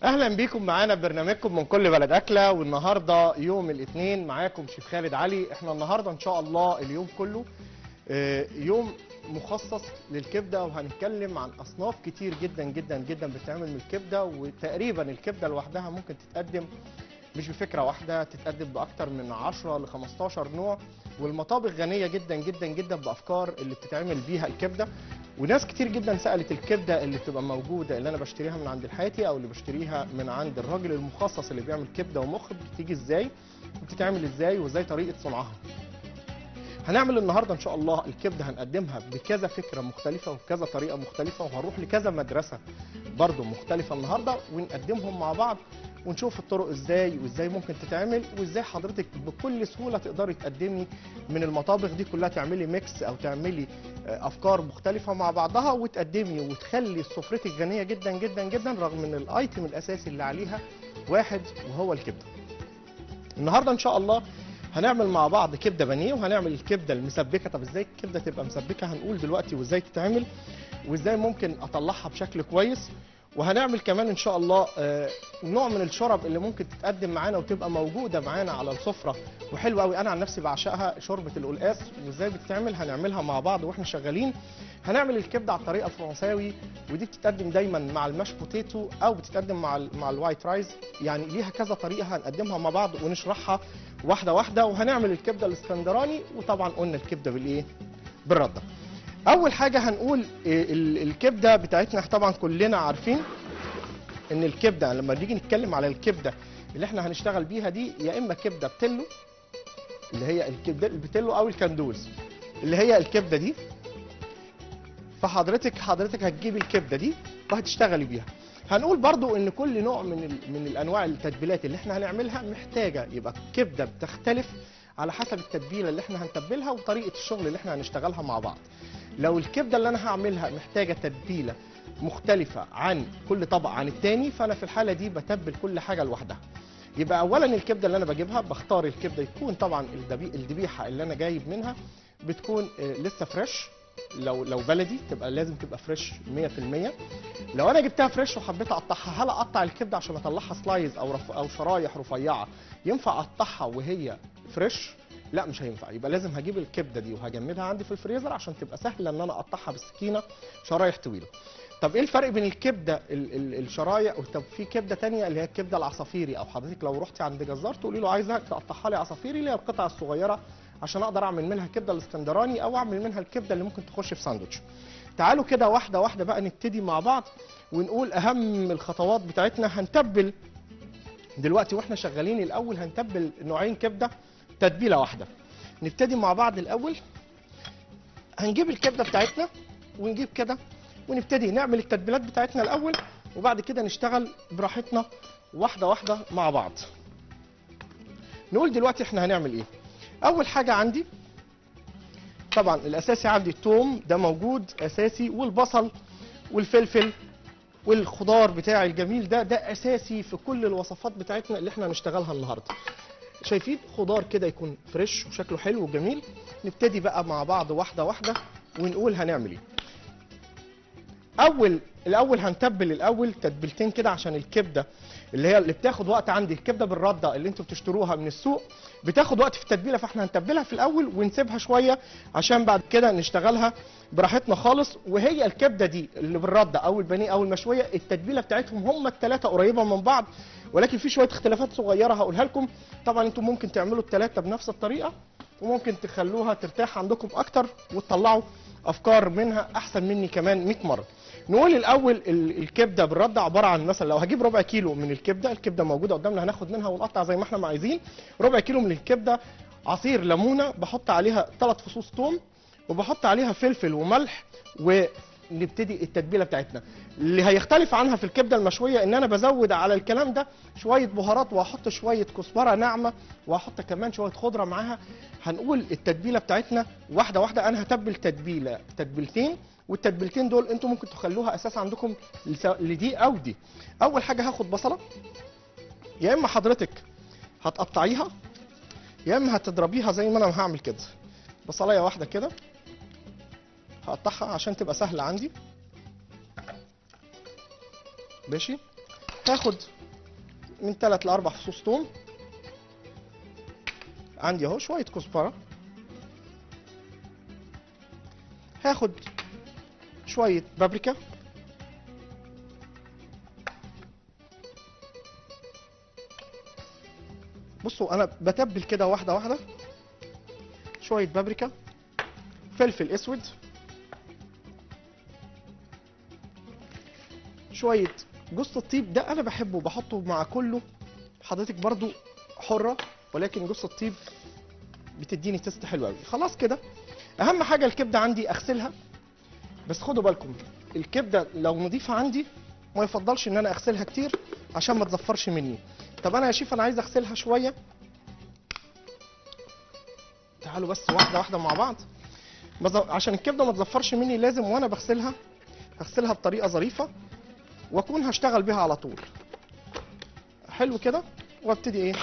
اهلا بيكم معانا برنامجكم من كل بلد اكله، والنهارده يوم الاثنين معاكم شيف خالد علي. احنا النهارده ان شاء الله اليوم كله يوم مخصص للكبده، وهنتكلم عن اصناف كتير جدا جدا جدا بتتعمل من الكبده. وتقريبا الكبده لوحدها ممكن تتقدم مش بفكره واحده، تتقدم باكتر من 10 ل 15 نوع. والمطابخ غنيه جدا جدا جدا بافكار اللي بتتعمل بيها الكبده. وناس كتير جدا سالت الكبده اللي بتبقى موجوده اللي انا بشتريها من عند الحاتي او اللي بشتريها من عند الراجل المخصص اللي بيعمل كبده ومخ بتيجي ازاي وبتتعمل ازاي وازاي طريقه صنعها. هنعمل النهارده ان شاء الله الكبده هنقدمها بكذا فكره مختلفه وكذا طريقه مختلفه، وهنروح لكذا مدرسه برضو مختلفه النهارده ونقدمهم مع بعض ونشوف الطرق ازاي وازاي ممكن تتعمل وازاي حضرتك بكل سهوله تقدري تقدمي من المطابخ دي كلها، تعملي ميكس او تعملي افكار مختلفه مع بعضها وتقدمي وتخلي سفرتك غنيه جدا جدا جدا، رغم ان الايتم الاساسي اللي عليها واحد وهو الكبده. النهارده ان شاء الله هنعمل مع بعض كبده بانيه وهنعمل الكبده المسبكه. طب ازاي الكبده تبقى مسبكه؟ هنقول دلوقتي وازاي تتعمل وازاي ممكن اطلعها بشكل كويس. وهنعمل كمان ان شاء الله نوع من الشرب اللي ممكن تتقدم معانا وتبقى موجوده معانا على السفره وحلوه قوي. انا عن نفسي بعشقها، شوربه القلقاس، وازاي بتتعمل هنعملها مع بعض واحنا شغالين. هنعمل الكبده على الطريقه الفرنساوي، ودي بتتقدم دايما مع الماش بوتيتو او بتتقدم مع الوايت رايز، يعني ليها كذا طريقه هنقدمها مع بعض ونشرحها واحده واحده. وهنعمل الكبده الاسكندراني، وطبعا قلنا الكبده بالايه؟ بالرده. اول حاجه هنقول الكبده بتاعتنا. طبعا كلنا عارفين ان الكبده لما نيجي نتكلم على الكبده اللي احنا هنشتغل بيها دي، يا اما كبده بتلو اللي هي الكبده البتلو او الكندوز اللي هي الكبده دي. فحضرتك هتجيبي الكبده دي وهتشتغلي بيها. هنقول برضو ان كل نوع من الانواع التتبيلات اللي احنا هنعملها محتاجه يبقى كبده بتختلف على حسب التتبيله اللي احنا هنتبلها وطريقه الشغل اللي احنا هنشتغلها مع بعض. لو الكبده اللي انا هعملها محتاجه تتبيله مختلفه عن كل طبق عن التاني، فانا في الحاله دي بتبل كل حاجه لوحدها. يبقى اولا الكبده اللي انا بجيبها بختار الكبده يكون طبعا الذبيحه اللي انا جايب منها بتكون لسه فريش. لو بلدي لازم تبقى فريش 100%. لو انا جبتها فريش وحبيت اقطعها، هل اقطع الكبده عشان اطلعها سلايز او شرايح رفيعه ينفع اقطعها وهي فريش؟ لا، مش هينفع. يبقى لازم هجيب الكبده دي وهجمدها عندي في الفريزر عشان تبقى سهله ان انا اقطعها بالسكينه شرايح طويله. طب ايه الفرق بين الكبده الشرايح؟ طب في كبده ثانيه اللي هي الكبده العصافيري، او حضرتك لو رحتي عند جزار تقولي له عايزها تقطعها لي عصافيري اللي هي القطعه الصغيره عشان اقدر اعمل منها الكبده الاسكندراني او اعمل منها الكبده اللي ممكن تخش في ساندوتش. تعالوا كده واحده واحده بقى نبتدي مع بعض ونقول اهم الخطوات بتاعتنا. هنتبل دلوقتي واحنا شغالين. الاول هنتبل نوعين كبده تتبيله واحده. نبتدي مع بعض. الاول هنجيب الكبده بتاعتنا ونجيب كده ونبتدي نعمل التتبيلات بتاعتنا الاول، وبعد كده نشتغل براحتنا واحده واحده مع بعض. نقول دلوقتي احنا هنعمل ايه. اول حاجه عندي طبعا الاساسي عندي الثوم، ده موجود اساسي، والبصل والفلفل والخضار بتاعي الجميل ده اساسي في كل الوصفات بتاعتنا اللي احنا هنشتغلها النهارده. شايفين خضار كده يكون فريش وشكله حلو وجميل. نبتدي بقى مع بعض واحده واحده ونقول هنعمل ايه. الاول هنتبل الاول تتبيلتين كده عشان الكبده اللي بتاخد وقت. عندي الكبده بالرده اللي انتوا بتشتروها من السوق بتاخد وقت في التتبيله، فاحنا هنتبلها في الاول ونسيبها شويه عشان بعد كده نشتغلها براحتنا خالص. وهي الكبده دي اللي بالرده او البانيه او المشويه التتبيله بتاعتهم هم الثلاثه قريبه من بعض، ولكن في شويه اختلافات صغيره هقولها لكم. طبعا انتم ممكن تعملوا الثلاثه بنفس الطريقه وممكن تخلوها ترتاح عندكم اكتر وتطلعوا افكار منها احسن مني كمان 100 مره. نقول الاول الكبده بالرده عباره عن مثلا لو هجيب ربع كيلو من الكبده موجوده قدامنا هناخد منها ونقطع زي ما احنا عايزين. ربع كيلو من الكبده، عصير ليمونه، بحط عليها 3 فصوص ثوم وبحط عليها فلفل وملح، ونبتدي التتبيله بتاعتنا. اللي هيختلف عنها في الكبده المشويه ان انا بزود على الكلام ده شويه بهارات، وهحط شويه كزبره ناعمه، وهحط كمان شويه خضره معاها. هنقول التتبيله بتاعتنا واحده واحده. انا هتبل تتبيلتين، والتتبيلتين دول انتوا ممكن تخلوها اساس عندكم لدي او دي. اول حاجه هاخد بصله، يا اما حضرتك هتقطعيها يا اما هتضربيها زي ما انا هعمل كده. بصلايه واحده كده هقطعها عشان تبقى سهله عندي. ماشي. هاخد من 3 ل 4 فصوص ثوم. عندي اهو شويه كزبره. هاخد شويه بابريكا. بصوا انا بتبل كده واحده واحده. شويه بابريكا، فلفل اسود، شويه جوز الطيب، ده انا بحبه بحطه مع كله، حضرتك برضو حره، ولكن جوز الطيب بتديني تيست حلو قوي. خلاص كده. اهم حاجه الكبده عندي اغسلها، بس خدوا بالكم الكبده لو نضيفه عندي ما يفضلش ان انا اغسلها كتير عشان ما تزفرش مني. طب انا يا شيف انا عايز اغسلها شويه. تعالوا بس واحده واحده مع بعض. عشان الكبده ما تزفرش مني لازم وانا بغسلها هغسلها بطريقه ظريفه واكون هشتغل بيها على طول. حلو كده. وابتدي ايه،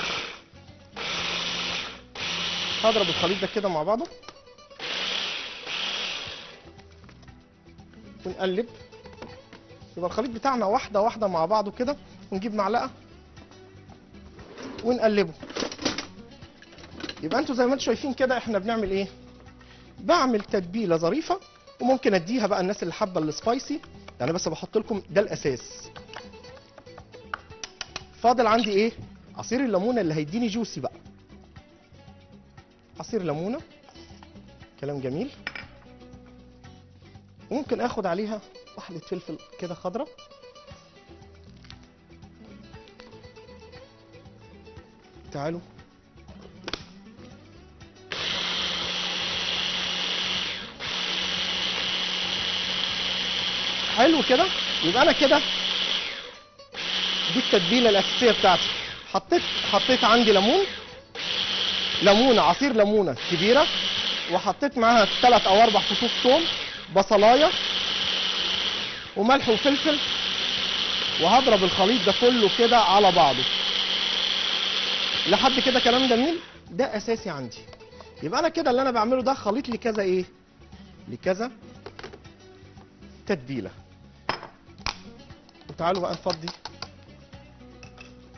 هضرب الخليط ده كده مع بعضه ونقلب. يبقى الخليط بتاعنا واحده واحده مع بعضه كده، ونجيب معلقه ونقلبه. يبقى انتوا زي ما انتوا شايفين كده احنا بنعمل ايه، بعمل تتبيله ظريفه، وممكن اديها بقى الناس اللي حابه السبايسي يعني، بس بحط لكم ده الاساس. فاضل عندي ايه، عصير الليمونه اللي هيديني جوسي بقى. عصير ليمونه، كلام جميل. وممكن اخد عليها واحده فلفل كده خضراء. تعالوا حلو كده. يبقى انا كده دي التتبيله الاساسيه بتاعتي. حطيت عندي ليمونه، عصير ليمونه كبيره، وحطيت معاها 3 أو 4 فصوص ثوم، بصلايه، وملح وفلفل، وهضرب الخليط ده كله كده على بعضه. لحد كده كلام جميل. ده اساسي عندي. يبقى انا كده اللي انا بعمله ده خليط لكذا ايه، لكذا تتبيله. وتعالوا بقى نفضي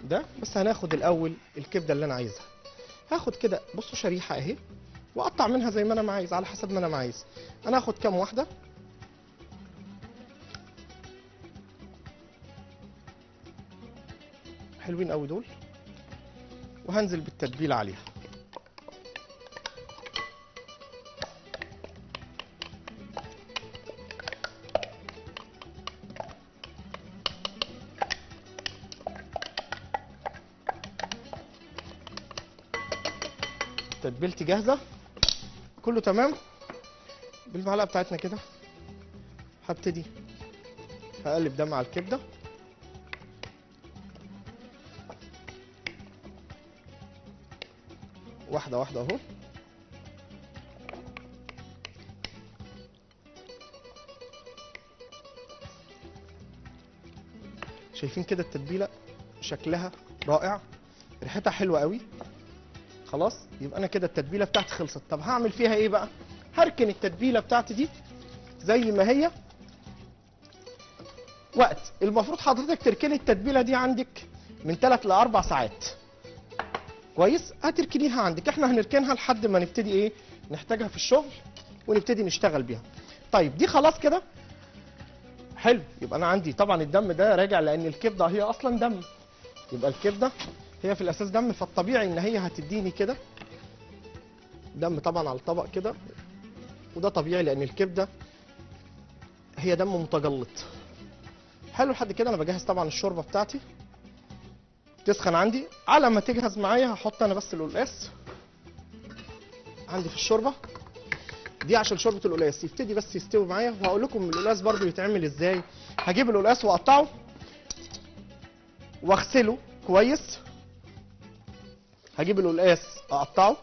ده. بس هناخد الاول الكبده اللي انا عايزها. هاخد كده بصوا شريحه اهي، واقطع منها زي ما انا عايز على حسب ما انا عايز. انا هاخد كام واحده، حلوين قوي دول، وهنزل بالتتبيله عليها. تتبيلتي جاهزه، كله تمام. بالمعلقه بتاعتنا كده هبتدي هقلب ده مع الكبده. واحده واحده اهو. شايفين كده التتبيله شكلها رائع، ريحتها حلوه قوي. خلاص. يبقى انا كده التتبيله بتاعتي خلصت. طب هعمل فيها ايه بقى، هركن التتبيله بتاعتي دي زي ما هي. وقت المفروض حضرتك تركني التتبيله دي عندك من 3 ل 4 ساعات. كويس. هتركنيها عندك، احنا هنركنها لحد ما نبتدي ايه، نحتاجها في الشغل ونبتدي نشتغل بيها. طيب دي خلاص كده حلو. يبقى انا عندي طبعا الدم ده راجع لان الكبده هي اصلا دم. يبقى الكبده هي في الاساس دم، فالطبيعي ان هي هتديني كده دم طبعا على الطبق كده، وده طبيعي لان الكبده هي دم متجلط. حلو. لحد كده انا بجهز طبعا الشوربه بتاعتي تسخن عندي. على ما تجهز معايا هحط انا بس القلقاس عندي في الشوربه دي عشان شوربه القلقاس يبتدي بس يستوي معايا. وهقول لكم القلقاس برده يتعمل ازاي. هجيب القلقاس واقطعه واغسله كويس. هجيب القلقاس اقطعه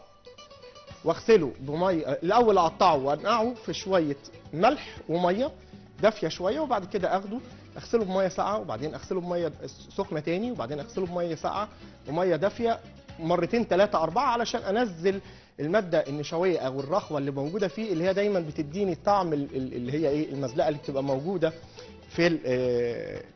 واغسله بميه الاول، اقطعه وانقعه في شويه ملح وميه دافيه شويه، وبعد كده اغسله بميه ساقعه، وبعدين اغسله بميه سخنه تاني، وبعدين اغسله بميه ساقعه وميه دافيه مرتين 3 4 علشان انزل الماده النشويه او الرخوه اللي موجوده فيه، اللي هي دايما بتديني طعم اللي هي ايه، المزلقه اللي بتبقى موجوده في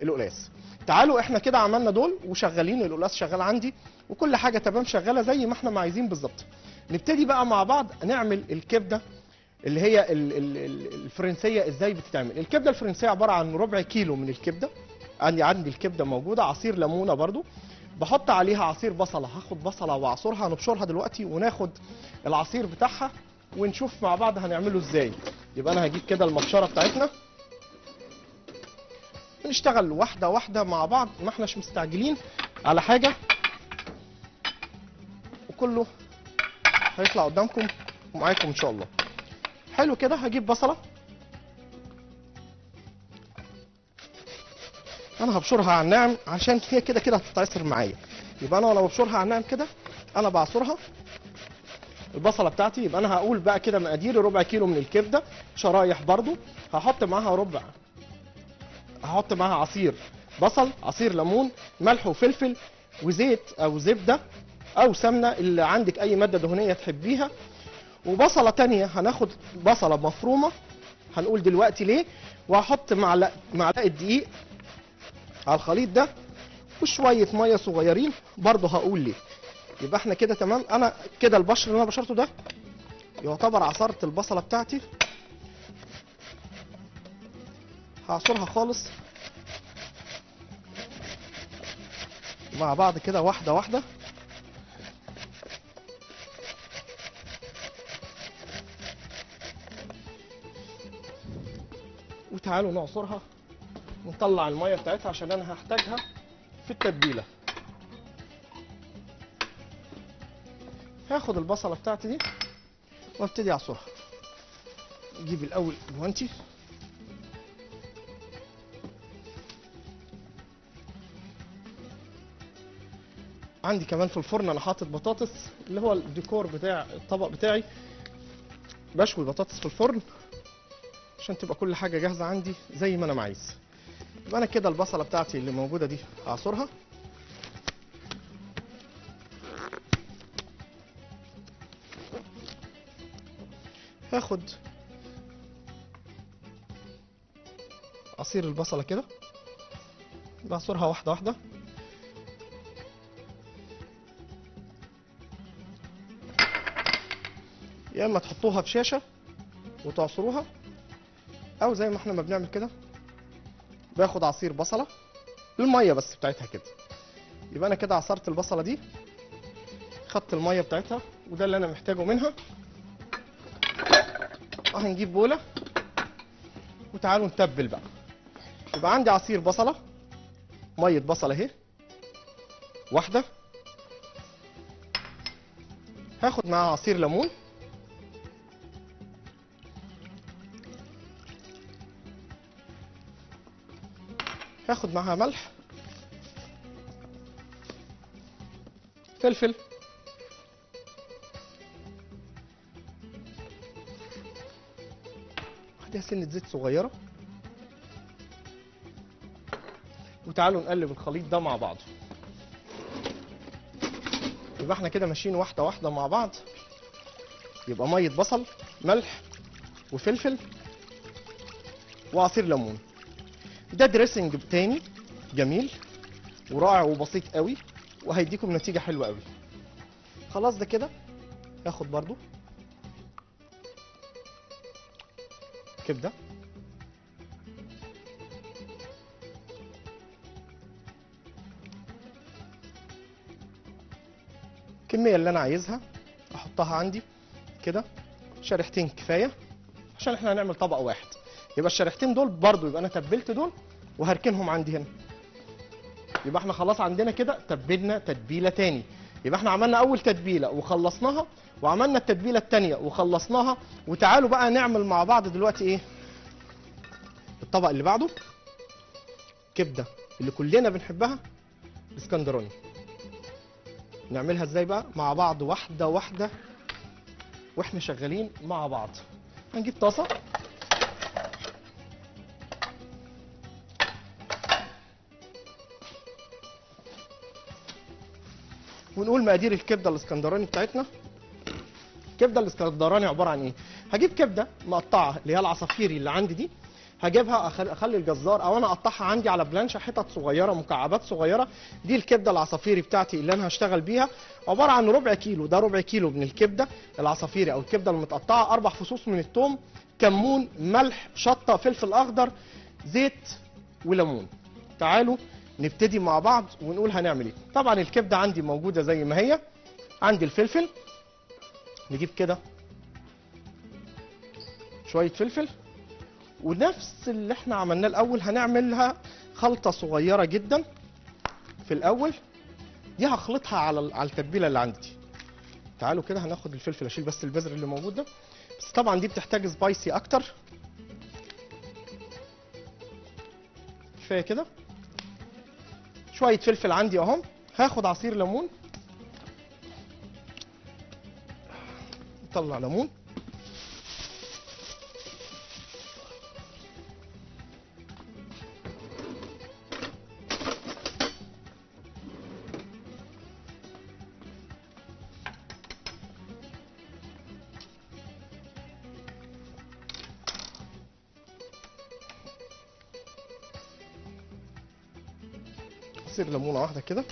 القلاص. تعالوا احنا كده عملنا دول وشغالين، القلاص شغال عندي وكل حاجه تمام شغاله زي ما احنا ما عايزين بالظبط. نبتدي بقى مع بعض نعمل الكبده اللي هي الفرنسيه. ازاي بتتعمل الكبده الفرنسيه؟ عباره عن ربع كيلو من الكبده. عندي الكبده موجوده، عصير ليمونه برضو، بحط عليها عصير بصله. هاخد بصله واعصرها، هنبشرها دلوقتي وناخد العصير بتاعها ونشوف مع بعض هنعمله ازاي. يبقى انا هجيب كده المبشره بتاعتنا، نشتغل واحده واحده مع بعض، ما احناش مستعجلين على حاجه، وكله هيطلع قدامكم ومعاكم ان شاء الله. حلو كده. هجيب بصله انا هبشرها على الناعم عشان هي كده كده هتتعصر معايا. يبقى انا وانا ببشرها على الناعم كده انا بعصرها البصله بتاعتي. يبقى انا هقول بقى كده مقادير: ربع كيلو من الكبده شرايح برضو، هحط معاها عصير بصل، عصير ليمون، ملح وفلفل، وزيت او زبده او سمنه اللي عندك، اي ماده دهنيه تحبيها. وبصله تانية، هناخد بصله مفرومه هنقول دلوقتي ليه، وهحط معلقه دقيق على الخليط ده وشويه ميه صغيرين برضه هقول ليه. يبقى احنا كده تمام. انا كده البشر اللي انا بشرته ده يعتبر عصرت البصله بتاعتي، هعصرها خالص مع بعض كده واحده واحده. وتعالوا نعصرها ونطلع الميه بتاعتها عشان انا هحتاجها في التتبيله. هاخد البصله بتاعتي دي وابتدي اعصرها. اجيب الاول جوانتي، عندي كمان في الفرن انا حاطط بطاطس اللي هو الديكور بتاع الطبق بتاعي، بشوي بطاطس في الفرن عشان تبقى كل حاجه جاهزه عندي زي ما انا عايز. يبقى انا كده البصله بتاعتي اللي موجوده دي هعصرها، هاخد عصير البصله كده بعصرها واحده واحده، يا اما تحطوها في شاشه وتعصروها، او زي ما احنا ما بنعمل كده باخد عصير بصله الميه بس بتاعتها كده. يبقى انا كده عصرت البصله دي، خدت الميه بتاعتها وده اللي انا محتاجه منها. هنجيب بوله وتعالوا نتبل بقى. يبقى عندي عصير بصله، ميه بصله اهي واحده، هاخد معاها عصير ليمون، هاخد معاها ملح، فلفل، هديها سنة زيت صغيرة، وتعالوا نقلب الخليط ده مع بعضه. يبقى احنا كده ماشيين واحدة واحدة مع بعض. يبقى مية بصل، ملح وفلفل وعصير ليمون. ده دريسنج تاني جميل ورائع وبسيط قوي وهيديكم نتيجة حلوة قوي. خلاص ده كده. هاخد برضو كبدة، الكمية اللي انا عايزها احطها عندي كده، شريحتين كفاية عشان احنا هنعمل طبق واحد. يبقى الشريحتين دول برضو يبقى انا تبلت دول وهركنهم عندي هنا. يبقى احنا خلاص عندنا كده تبلنا تتبيله تاني. يبقى احنا عملنا اول تتبيله وخلصناها، وعملنا التتبيله التانيه وخلصناها. وتعالوا بقى نعمل مع بعض دلوقتي ايه الطبق اللي بعده، كبده اللي كلنا بنحبها اسكندراني. نعملها ازاي بقى مع بعض واحده واحده واحنا شغالين مع بعض. هنجيب طاسه ونقول مقادير الكبده الاسكندراني بتاعتنا. الكبده الاسكندراني عباره عن ايه؟ هجيب كبده مقطعه اللي هي العصافيري اللي عندي دي، هجيبها اخلي الجزار او انا اقطعها عندي على بلانشه حتت صغيره مكعبات صغيره. دي الكبده العصافيري بتاعتي اللي انا هشتغل بيها، عباره عن ربع كيلو، ده ربع كيلو من الكبده العصافيري او الكبده المتقطعه، 4 فصوص من الثوم، كمون، ملح، شطه، فلفل اخضر، زيت وليمون. تعالوا نبتدي مع بعض ونقول هنعمل ايه. طبعا الكبده عندي موجوده زي ما هي. عندي الفلفل، نجيب كده شويه فلفل، ونفس اللي احنا عملناه الاول هنعملها خلطه صغيره جدا في الاول. دي هخلطها على التتبيله اللي عندي دي. تعالوا كده هناخد الفلفل، اشيل بس البذر اللي موجود ده، بس طبعا دي بتحتاج سبايسي اكتر. كفايه كده. شويه فلفل عندي اهم. هاخد عصير ليمون، نطلع ليمون، عصير ليمونه واحده كده.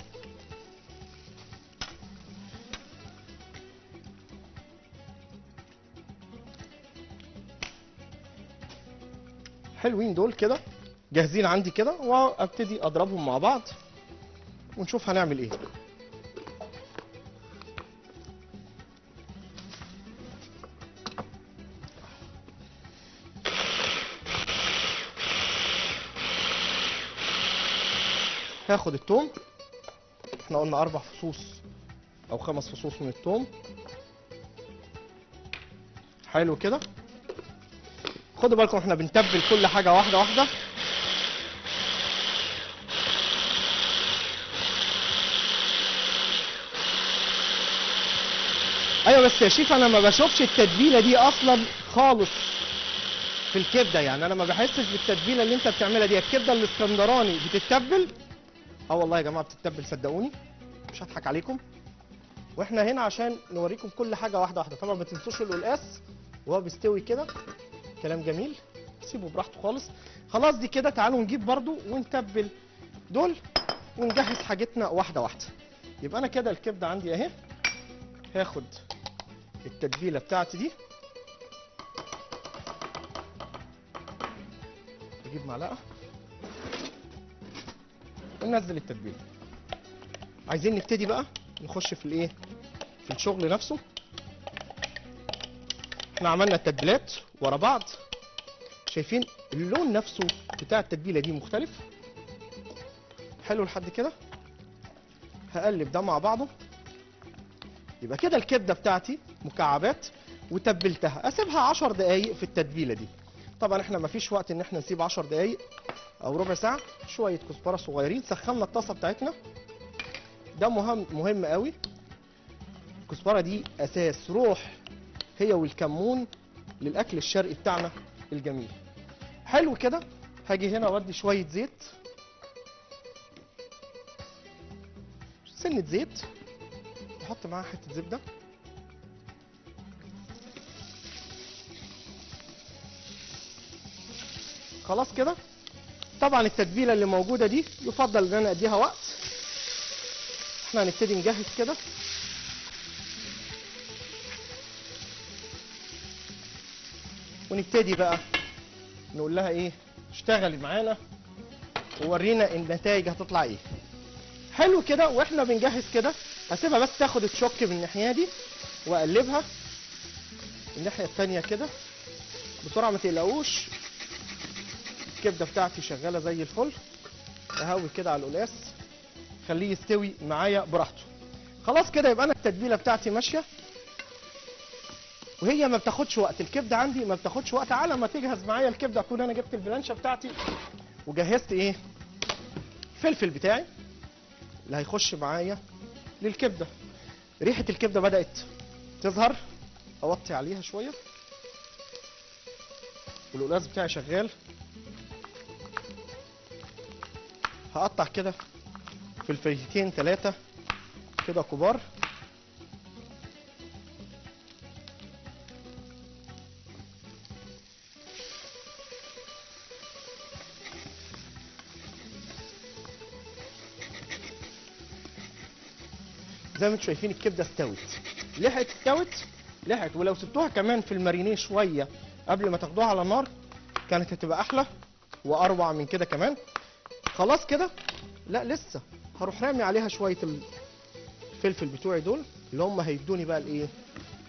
حلوين دول كده، جاهزين عندي كده، وابتدي اضربهم مع بعض ونشوف هنعمل ايه. هاخد الثوم، احنا قلنا 4 فصوص او 5 فصوص من الثوم. حلو كده. خدوا بالكم احنا بنتبل كل حاجه واحده واحده. ايوه بس يا شيف انا ما بشوفش التتبيله دي اصلا خالص في الكبده، يعني انا ما بحسش بالتتبيله اللي انت بتعملها دي. الكبده الاسكندراني بتتبل، اه والله يا جماعه بتتبل صدقوني، مش هضحك عليكم. واحنا هنا عشان نوريكم كل حاجه واحده واحده. طبعا ما تنسوش القلقاس وهو بيستوي كده، كلام جميل، سيبه براحته خالص. خلاص دي كده. تعالوا نجيب برضو ونتبل دول ونجهز حاجتنا واحده واحده. يبقى انا كده الكبده عندي اهي. هاخد التتبيله بتاعتي دي، اجيب معلقه وننزل التتبيله. عايزين نبتدي بقى نخش في الايه، في الشغل نفسه. احنا عملنا التتبيلات ورا بعض، شايفين اللون نفسه بتاع التتبيله دي مختلف. حلو لحد كده. هقلب ده مع بعضه. يبقى كده الكبده بتاعتي مكعبات وتبلتها، اسيبها 10 دقايق في التتبيله دي. طبعا احنا مفيش وقت ان احنا نسيب 10 دقايق او ربع ساعه. شويه كزبره صغيرين. سخنا الطاسه بتاعتنا، ده مهم قوي. الكزبره دي اساس روح، هي والكمون، للاكل الشرقي بتاعنا الجميل. حلو كده. هاجي هنا اودي شويه زيت، سنه زيت، احط معاها حته زبده. خلاص كده. طبعا التتبيله اللي موجوده دي يفضل ان انا اديها وقت. احنا هنبتدي نجهز كده. ونبتدي بقى نقول لها ايه، اشتغلي معانا وورينا النتائج هتطلع ايه. حلو كده. واحنا بنجهز كده هسيبها بس تاخد الشوك من الناحيه دي واقلبها الناحيه الثانيه كده بسرعه. ما تقلقوش، الكبده بتاعتي شغاله زي الفل. اهوي كده على القلاس، خليه يستوي معايا براحته. خلاص كده. يبقى انا التتبيله بتاعتي ماشيه، وهي ما بتاخدش وقت. الكبده عندي ما بتاخدش وقت. على ما تجهز معايا الكبده اكون انا جبت البلانشه بتاعتي وجهزت ايه، الفلفل بتاعي اللي هيخش معايا للكبده. ريحه الكبده بدات تظهر، اوطي عليها شويه والقلاص بتاعي شغال. هقطع كده فلفلتين 3 كده كبار. زي ما انتم شايفين الكبده استوت. لحقت استوت، لحقت. ولو سبتوها كمان في المارينيه شويه قبل ما تاخدوها على النار كانت هتبقى احلى واروع من كده كمان. خلاص كده، لا لسه هروح رامي عليها شويه الفلفل بتوعي دول اللي هم هيدوني بقى الايه،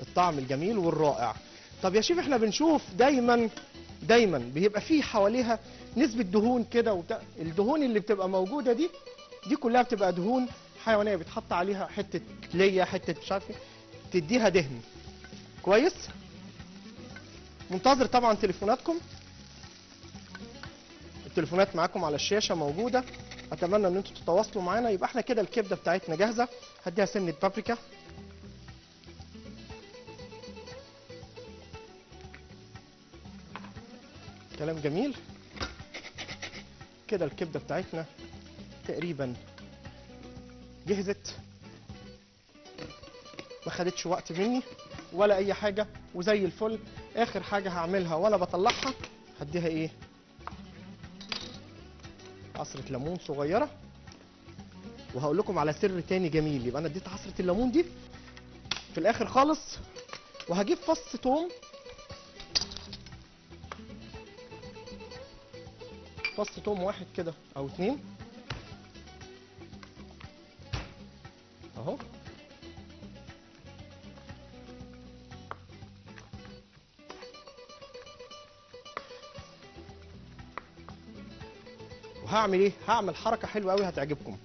الطعم الجميل والرائع. طب يا شيف احنا بنشوف دايما بيبقى فيه حواليها نسبه دهون كده وبتاع. الدهون اللي بتبقى موجوده دي كلها بتبقى دهون حيوانيه، بيتحط عليها حته ليا، حته مش عارف ايه، تديها دهن كويس. منتظر طبعا تليفوناتكم، التليفونات معاكم على الشاشه موجوده، اتمنى ان انتم تتواصلوا معانا. يبقى احنا كده الكبده بتاعتنا جاهزه. هديها سنه بابريكا، كلام جميل كده. الكبده بتاعتنا تقريبا جهزت، ما خدتش وقت مني ولا اي حاجه، وزي الفل. اخر حاجه هعملها وانا بطلعها هديها ايه، عصره ليمون صغيره. وهقول لكم على سر تاني جميل. يبقى انا اديت عصره الليمون دي في الاخر خالص، وهجيب فص توم، فص توم واحد كده او اتنين اهو، وهعمل ايه، هعمل حركه حلوه قوي هتعجبكم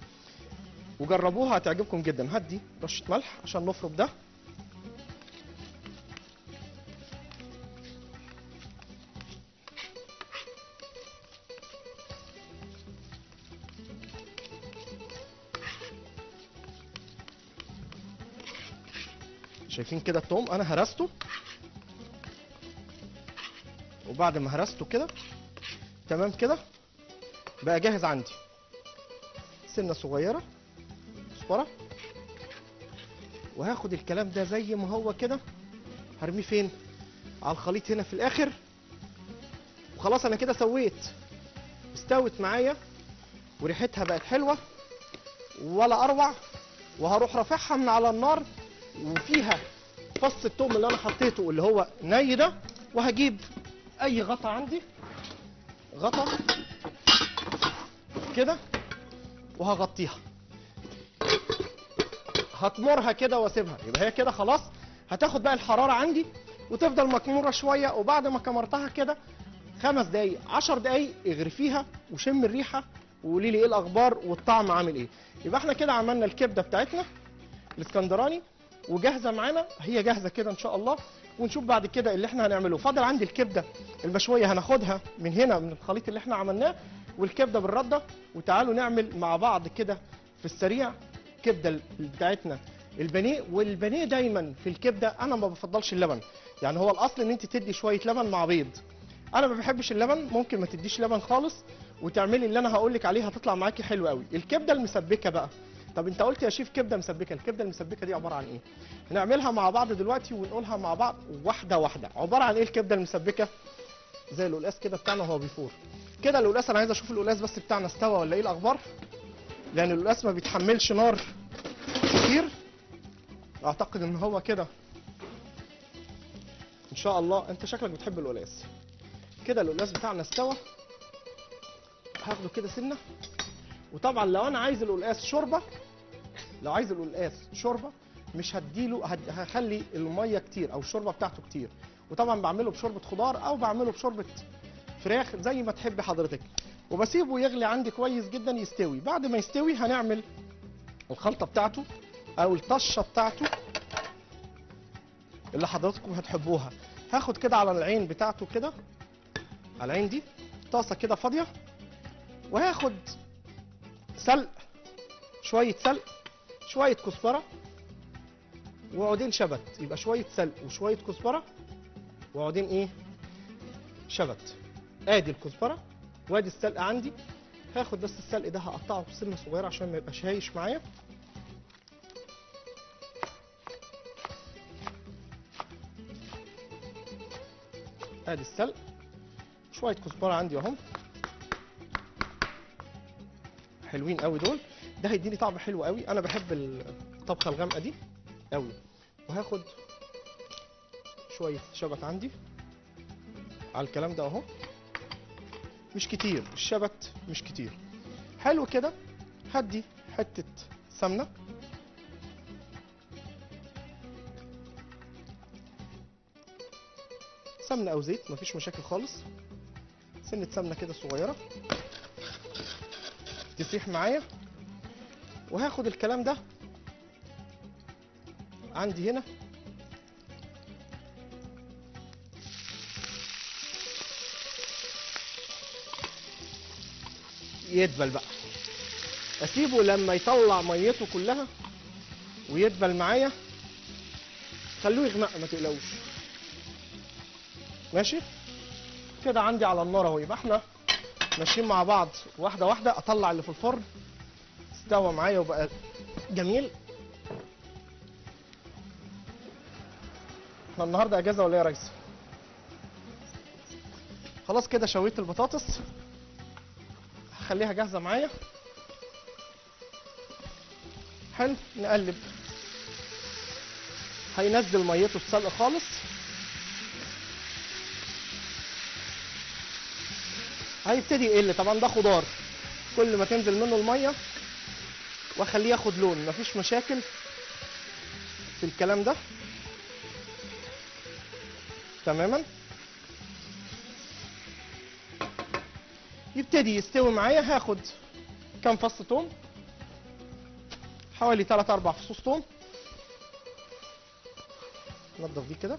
وجربوها هتعجبكم جدا. هدي رشه ملح عشان نفرم ده، شايفين كده التوم انا هرسته، وبعد ما هرسته كده تمام كده بقى جاهز عندي. سنه صغيره كزبره، وهاخد الكلام ده زي ما هو كده هرميه فين، على الخليط هنا في الاخر. وخلاص انا كده سويت، استوت معايا وريحتها بقت حلوه ولا اروع. وهروح رافعها من على النار وفيها فص الثوم اللي انا حطيته اللي هو ني ده، وهجيب اي غطا عندي، غطا كده، وهغطيها، هتمرها كده واسيبها. يبقى هي كده خلاص هتاخد بقى الحراره عندي وتفضل مكموره شويه. وبعد ما كمرتها كده 5 دقايق 10 دقايق اغرفيها وشم الريحه وقولي لي ايه الاخبار والطعم عامل ايه. يبقى احنا كده عملنا الكبده بتاعتنا الاسكندراني وجاهزه معانا، هي جاهزه كده ان شاء الله. ونشوف بعد كده اللي احنا هنعمله. فاضل عندي الكبده المشويه، هناخدها من هنا من الخليط اللي احنا عملناه، والكبده بالرده. وتعالوا نعمل مع بعض كده في السريع كبده بتاعتنا البانيه. والبانيه دايما في الكبده انا ما بفضلش اللبن، يعني هو الاصل ان انت تدي شويه لبن مع بيض. انا ما بحبش اللبن، ممكن ما تديش لبن خالص وتعملي اللي انا هقول لك عليه، هتطلع معاكي حلوه قوي. الكبده المسبكه بقى، طب انت قلت يا شيف كبده مسبكه، الكبده المسبكه دي عباره عن ايه؟ هنعملها مع بعض دلوقتي ونقولها مع بعض واحده واحده. عباره عن ايه الكبده المسبكه؟ زي القلقاس كده بتاعنا وهو بيفور كده. القلقاس انا عايز اشوف القلقاس بس بتاعنا استوى ولا ايه الاخبار، لان القلقاس ما بيتحملش نار كتير. اعتقد ان هو كده ان شاء الله. انت شكلك بتحب القلقاس كده. القلقاس بتاعنا استوى، هاخده كده سنه. وطبعا لو انا عايز القلقاس شوربه، لو عايز القلقاس شوربه مش هديله، هخلي الميه كتير او الشوربه بتاعته كتير. وطبعا بعمله بشوربه خضار او بعمله بشوربه فراخ زي ما تحبي حضرتك، وبسيبه يغلي عندي كويس جدا يستوي. بعد ما يستوي هنعمل الخلطه بتاعته او الطشه بتاعته اللي حضراتكم هتحبوها. هاخد كده على العين بتاعته كده، على العين دي طاسه كده فاضيه، وهاخد سلق، شويه سلق، شويه كزبره وعودين شبت. يبقى شويه سلق وشويه كزبره وعودين ايه، شبت. ادي الكزبره وادي السلق عندي. هاخد بس السلق ده هقطعه بسنه صغيره عشان ما يبقاش هايش معايا. ادي السلق، شويه كزبره عندي اهم، حلوين قوي دول. ده هيديني طعم حلو قوي. انا بحب الطبخه الغامقه دي قوي. وهاخد شويه شبت عندي على الكلام ده اهو، مش كتير الشبت، مش كتير. حلو كده. هدي حته سمنه، سمنه او زيت مفيش مشاكل خالص. سنه سمنه كده صغيره تسيح معايا. وهاخد الكلام ده عندي هنا، يدبل بقى. اسيبه لما يطلع ميته كلها ويدبل معايا. خلوه يغمق ما تقلقوش. ماشي كده عندي على النار اهو. يبقى احنا ماشيين مع بعض واحده واحده. اطلع اللي في الفرن استوى معايا وبقى جميل. احنا النهارده اجازه ولا ايه يا ريس؟ خلاص كده شويت البطاطس، هخليها جاهزه معايا. حلو. نقلب. هينزل ميته السلق خالص. هيبتدي يقل طبعا، ده خضار كل ما تنزل منه الميه واخليه ياخد لون، مفيش مشاكل في الكلام ده تماما. يبتدي يستوي معايا. هاخد كام فص توم، حوالي 3 4 فصوص توم. نضف دي كده.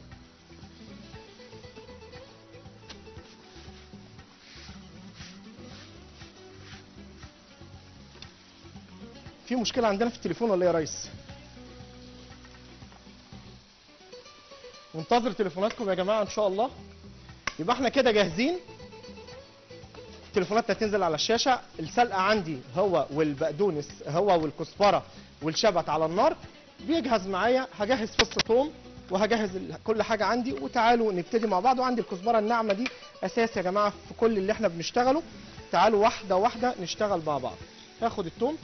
في مشكلة عندنا في التليفون ولا ايه يا ريس؟ منتظر تليفوناتكم يا جماعة ان شاء الله. يبقى احنا كده جاهزين. التليفونات هتنزل على الشاشة. السلقة عندي هو والبقدونس، هو والكزبرة والشبت على النار بيجهز معايا. هجهز فص ثوم وهجهز كل حاجة عندي، وتعالوا نبتدي مع بعض. وعندي الكزبرة الناعمة دي اساس يا جماعة في كل اللي احنا بنشتغله. تعالوا واحدة واحدة نشتغل مع بعض. هاخد الثوم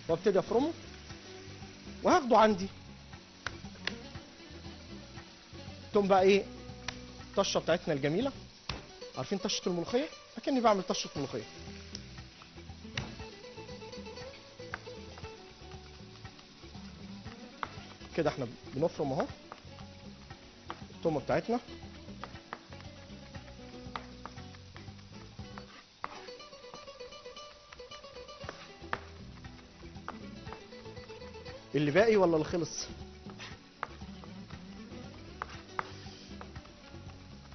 وابتدي افرمه، وهاخده عندي. الثوم بقى ايه؟ الطشه بتاعتنا الجميله. عارفين طشه الملوخيه؟ اكني بعمل طشه ملوخيه. كده احنا بنفرم اهو الثومه بتاعتنا. اللي باقي ولا اللي خلص؟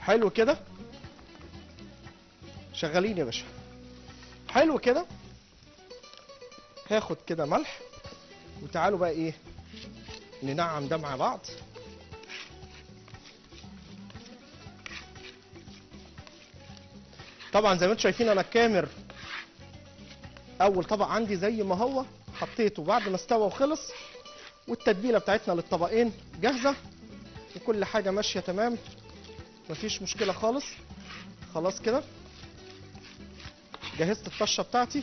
حلو كده. شغالين يا باشا. حلو كده. هاخد كده ملح. وتعالوا بقى ايه ننعم ده مع بعض. طبعا زي ما انتم شايفين انا الكامير اول طبق عندي زي ما هو حطيته بعد ما استوى وخلص. والتتبيله بتاعتنا للطبقين جاهزه وكل حاجه ماشيه تمام، مفيش مشكله خالص. خلاص كده جهزت الطشه بتاعتي.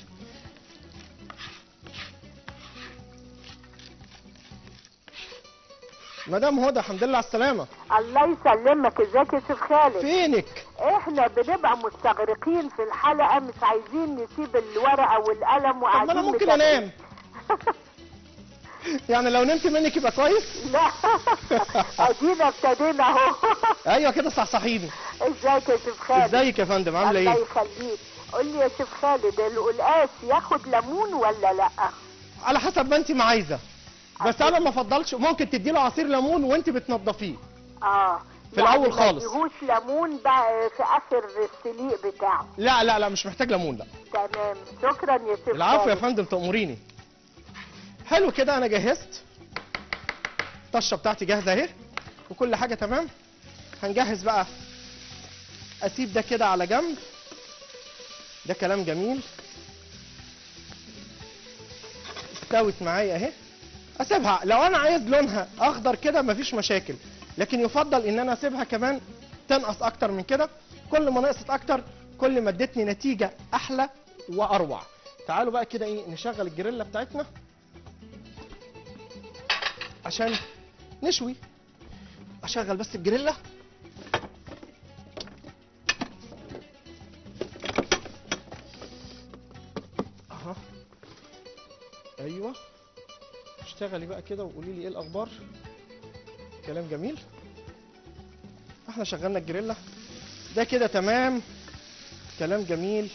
مدام هدى الحمد لله على السلامه. الله يسلمك. ازيك يا شيخ خالد؟ فينك؟ احنا بنبقى مستغرقين في الحلقه، مش عايزين نسيب الورقه والقلم طب وقاعدين ما انا ممكن متابعين. انام. يعني لو نمت منك يبقى كويس. لا ادينا ابتدينا اهو. ايوه كده صحصحيني. ازيك يا شيخ خالد؟ ازيك يا فندم عامله الله ايه؟ يخليك. قول لي يا شيخ خالد، القلقاس ياخد ليمون ولا لا؟ على حسب ما انت ما عايزه، بس انا ما افضلش. ممكن تدي له عصير ليمون وانت بتنضفيه في الاول خالص. ما تديهوش ليمون بقى في اخر السليق بتاعه؟ لا لا لا مش محتاج ليمون لا. تمام. شكرا يا شيخ. العفو يا خالد. فندم تأمريني. حلو كده انا جهزت الطشه بتاعتي جاهزه اهي وكل حاجه تمام. هنجهز بقى. اسيب ده كده على جنب. ده كلام جميل. استوت معايا اهي. اسيبها لو انا عايز لونها اخضر كده مفيش مشاكل، لكن يفضل ان انا اسيبها كمان تنقص اكتر من كده. كل ما نقصت اكتر كل ما ادتني نتيجه احلى واروع. تعالوا بقى كده ايه نشغل الجريلا بتاعتنا. عشان نشوي. اشغل بس الجريلا. اها ايوه، اشتغلي بقى كده وقولي لي ايه الاخبار. كلام جميل. احنا شغلنا الجريلا ده كده تمام. كلام جميل.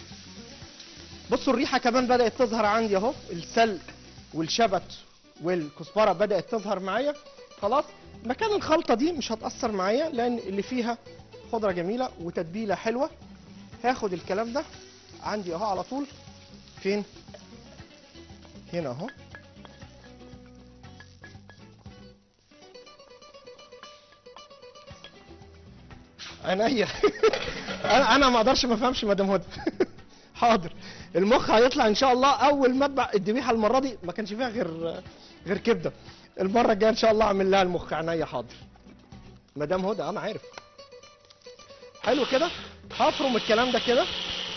بصوا الريحه كمان بدات تظهر عندي اهو، السلق والشبت والكزبره بدات تظهر معايا. خلاص مكان الخلطه دي مش هتاثر معايا لان اللي فيها خضره جميله وتتبيله حلوه. هاخد الكلام ده عندي اهو على طول. فين؟ هنا اهو. عينيا. انا ما اقدرش ما افهمش مدام هدى. حاضر. المخ هيطلع ان شاء الله اول ما اطبع الذبيحه. المره دي ما كانش فيها غير كبده. المره الجايه ان شاء الله اعمل لها المخ. عينيا حاضر. مدام هدى انا عارف. حلو كده. هفرم الكلام ده كده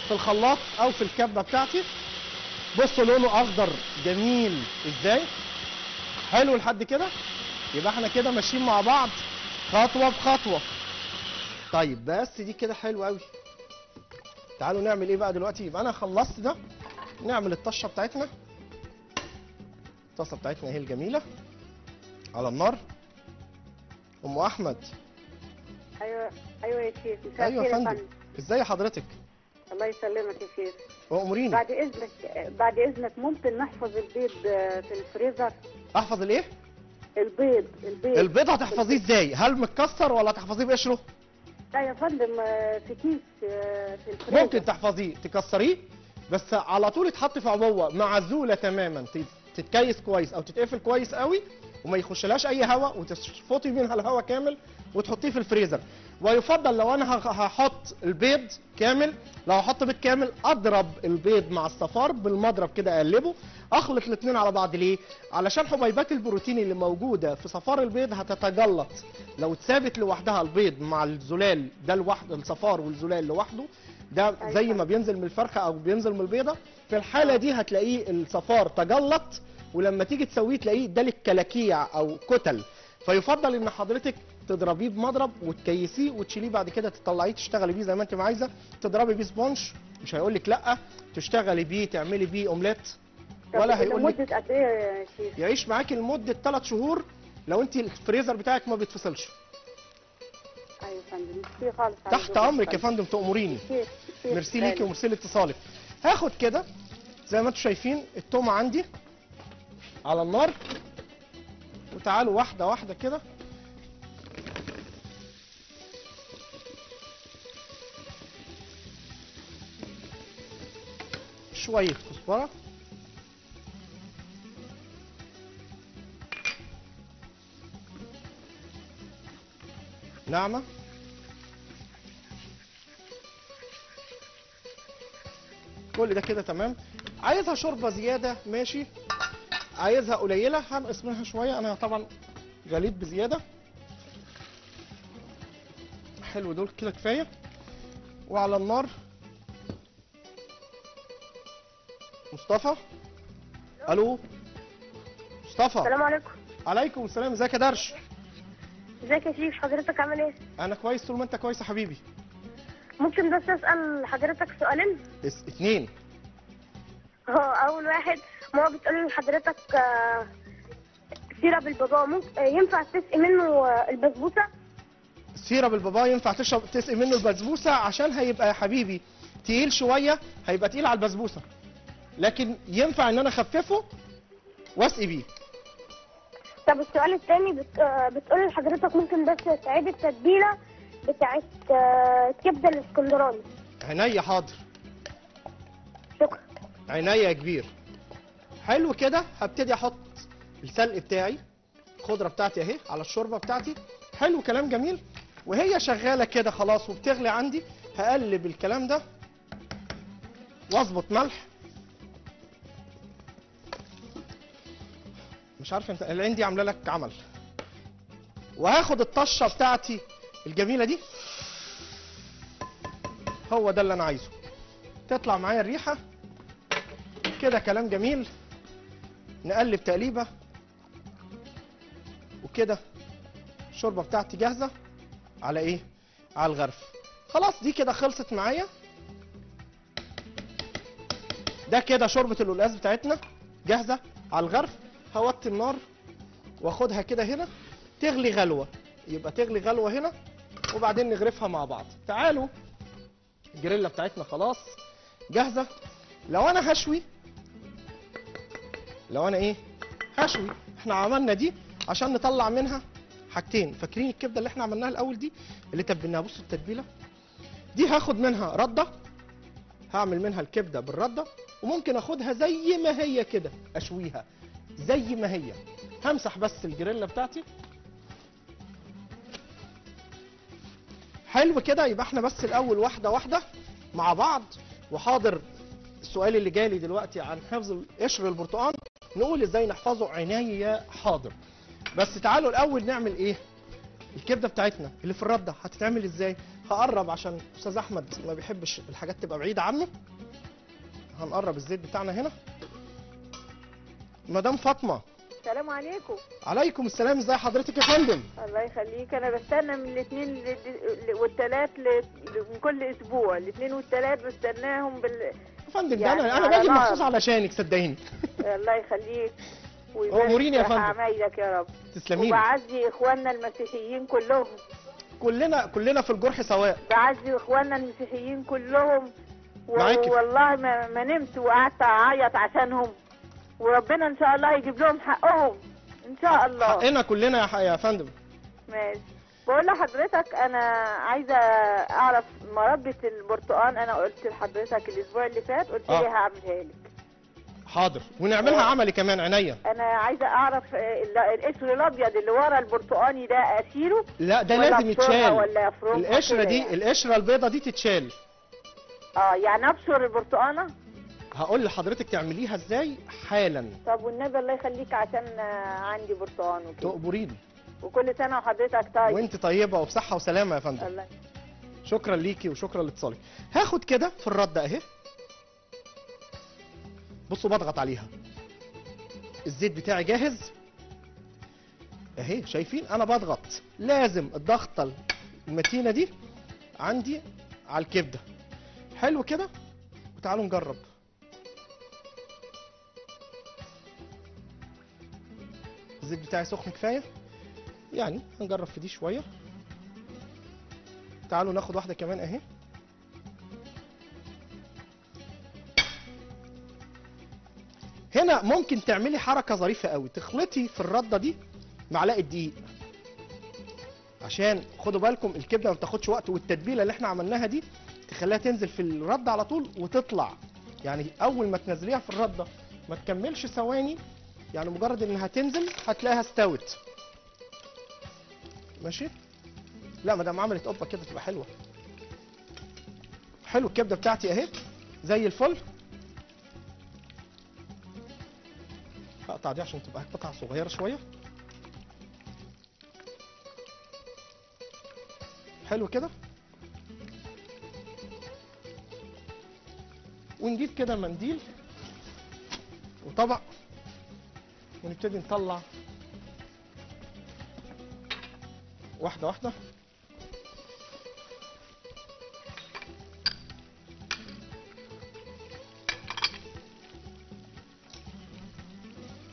في الخلاط او في الكبه بتاعتي. بصوا لونه اخضر جميل ازاي. حلو لحد كده. يبقى احنا كده ماشيين مع بعض خطوه بخطوه. طيب بس دي كده حلو قوي. تعالوا نعمل ايه بقى دلوقتي. يبقى انا خلصت ده. نعمل الطشه بتاعتنا. الطاسه بتاعتنا اهي الجميله على النار. ام احمد. ايوه ايوه يا شيخ. مساء ايوه الخير يا يا فندم. ازاي حضرتك؟ الله يسلمك يا شيخ. واموريني. بعد اذنك ممكن نحفظ البيض في الفريزر؟ احفظ الايه؟ البيض. البيض هتحفظيه ازاي؟ هل متكسر ولا تحفظيه بقشره؟ لا يا فندم، في كيس في الفريزر. ممكن تحفظيه تكسريه بس على طول يتحط في عبوه معزوله تماما، تتكيس كويس او تتقفل كويس قوي وما يخشلهاش اي هواء وتشفطي منها الهواء كامل وتحطيه في الفريزر. ويفضل لو انا هحط البيض كامل، لو هحط بيض كامل اضرب البيض مع الصفار بالمضرب كده اقلبه، اخلط الاثنين على بعض. ليه؟ علشان حبيبات البروتين اللي موجوده في صفار البيض هتتجلط. لو اتثابت لوحدها البيض مع الزلال ده لوحده، الصفار والزلال لوحده ده زي ما بينزل من الفرخه او بينزل من البيضه، في الحاله دي هتلاقيه الصفار تجلط، ولما تيجي تسويه تلاقيه ادالك كلاكيع او كتل. فيفضل ان حضرتك تضربيه بمضرب وتكيسيه وتشيليه بعد كده تطلعيه تشتغلي بيه زي ما انت ما عايزه. تضربي بيه سبونج مش هيقول لك لا، تشتغلي بيه تعملي بيه اومليت ولا هيقول لك. لمده قد ايه يا شيخ؟ يعيش معاكي لمده 3 شهور لو انت الفريزر بتاعك ما بيتفصلش. ايوه يا فندم. ميرسي خالص. تحت امرك يا فندم تأمريني. ميرسي ليكي وميرسي لاتصالك. هاخد كده زي ما انتم شايفين التومه عندي على النار، وتعالوا واحده واحده كده. شويه كزبره، ناعمه، كل ده كده تمام. عايزها شوربه زياده ماشي، عايزها قليله هنقص منها شويه. انا طبعا غليت بزياده. حلو دول كده كفايه. وعلى النار مصطفى. الو مصطفى. السلام عليكم. عليكم السلام. ازيك يا درش؟ ازيك يا شيخ، حضرتك عامل ايه؟ انا كويس طول ما انت كويس يا حبيبي. ممكن بس اسال حضرتك سؤالين؟ اتنين. اول واحد، ماما بتقول لحضرتك سيرة بالبابا ممكن ينفع تسقي منه البسبوسه؟ سيرة بالبابا ينفع تسقي منه البسبوسه عشان هيبقى يا حبيبي تقيل شويه، هيبقى تقيل على البسبوسه، لكن ينفع ان انا اخففه واسقي بيه. طب السؤال الثاني، بتقول لحضرتك ممكن بس تعيد التتبيله بتاعت كبده الاسكندراني؟ عينيا حاضر. شكرا. عينيا يا كبير. حلو كده. هبتدي احط السلق بتاعي، الخضره بتاعتي اهي على الشوربه بتاعتي. حلو كلام جميل. وهي شغاله كده خلاص وبتغلي عندي، هقلب الكلام ده واظبط ملح. مش عارف انت العين دي عامله لك عمل. وهاخد الطشه بتاعتي الجميله دي، هو ده اللي انا عايزه. تطلع معايا الريحه كده كلام جميل. نقلب تقليبه كده الشوربه بتاعتي جاهزه على ايه؟ على الغرف. خلاص دي كده خلصت معايا. ده كده شوربه القلقاس بتاعتنا جاهزه على الغرف. هوطي النار واخدها كده هنا تغلي غلوه، يبقى تغلي غلوه هنا وبعدين نغرفها مع بعض. تعالوا الجريلا بتاعتنا خلاص جاهزه. لو انا هشوي، لو انا ايه هشوي، احنا عملنا دي عشان نطلع منها حاجتين. فاكرين الكبده اللي احنا عملناها الاول دي اللي تبلناها؟ بصوا التتبيله دي هاخد منها رده، هعمل منها الكبده بالرده، وممكن اخدها زي ما هي كده اشويها زي ما هي. همسح بس الجريلا بتاعتي حلو كده. يبقى احنا بس الاول واحده واحده مع بعض. وحاضر السؤال اللي جالي دلوقتي عن حفظ قشر البرتقال، نقول ازاي نحفظه. عينيا حاضر. بس تعالوا الاول نعمل ايه؟ الكبده بتاعتنا اللي في الرده هتتعمل ازاي؟ هقرب عشان استاذ احمد ما بيحبش الحاجات تبقى بعيده عنه. هنقرب الزيت بتاعنا هنا. مدام فاطمه السلام عليكم. عليكم السلام، ازي حضرتك يا فندم؟ الله يخليك، انا بستنى من الاثنين والثلاث من كل اسبوع، الاثنين والثلاث بستناهم يا فندم ده يعني انا على باجي نار. مخصوص علشانك صدقيني. الله يخليك أموريني يا ويبارك في فندم. عمايلك يا رب. تسلمي لي. وبعزي اخواننا المسيحيين كلهم، كلنا في الجرح سواء. بعزي اخواننا المسيحيين كلهم معاكي. والله ما نمت وقعدت اعيط عشانهم، وربنا ان شاء الله يجيب لهم حقهم ان شاء الله. حقنا كلنا يا فندم. ماشي. بقول لحضرتك انا عايزه اعرف مربى البرتقال. انا قلت لحضرتك الاسبوع اللي فات قلت لي هعملها لك. حاضر ونعملها عملي كمان عينيا. انا عايزه اعرف القشر الابيض اللي ورا البرتقاني ده اشيله؟ لا ده ولا لازم أبشرها يتشال. ولا أفرمها القشره كده دي يعني؟ القشره البيضه دي تتشال. يعني ابشر البرتقانه؟ هقول لحضرتك تعمليها ازاي حالا. طب والنبي الله يخليك عشان عندي برتقان وكده. تقبريني. وكل سنه وحضرتك طيب. وانت طيبه وبصحه وسلامه يا فندم. الله. شكرا ليكي وشكرا لاتصالك. هاخد كده في الرده اهي. بصوا بضغط عليها. الزيت بتاعي جاهز اهي، شايفين انا بضغط. لازم الضغطه المتينه دي عندي على الكبده. حلو كده. وتعالوا نجرب. الزيت بتاعي سخن كفايه، يعني هنجرب في دي شويه. تعالوا ناخد واحده كمان اهي. هنا ممكن تعملي حركه ظريفه قوي، تخلطي في الرده دي معلقه دقيق، عشان خدوا بالكم الكبده ما بتاخدش وقت، والتتبيله اللي احنا عملناها دي تخليها تنزل في الرده على طول وتطلع. يعني اول ما تنزليها في الرده ما تكملش ثواني، يعني مجرد انها تنزل هتلاقيها استوت. ماشي؟ لا ما دام عملت قبه كده تبقى حلوه. حلو الكبده بتاعتي اهي زي الفل. هقطع دي عشان تبقى قطعه صغيره شويه. حلو كده. ونجيب كده منديل وطبق ونبتدي نطلع واحده واحده.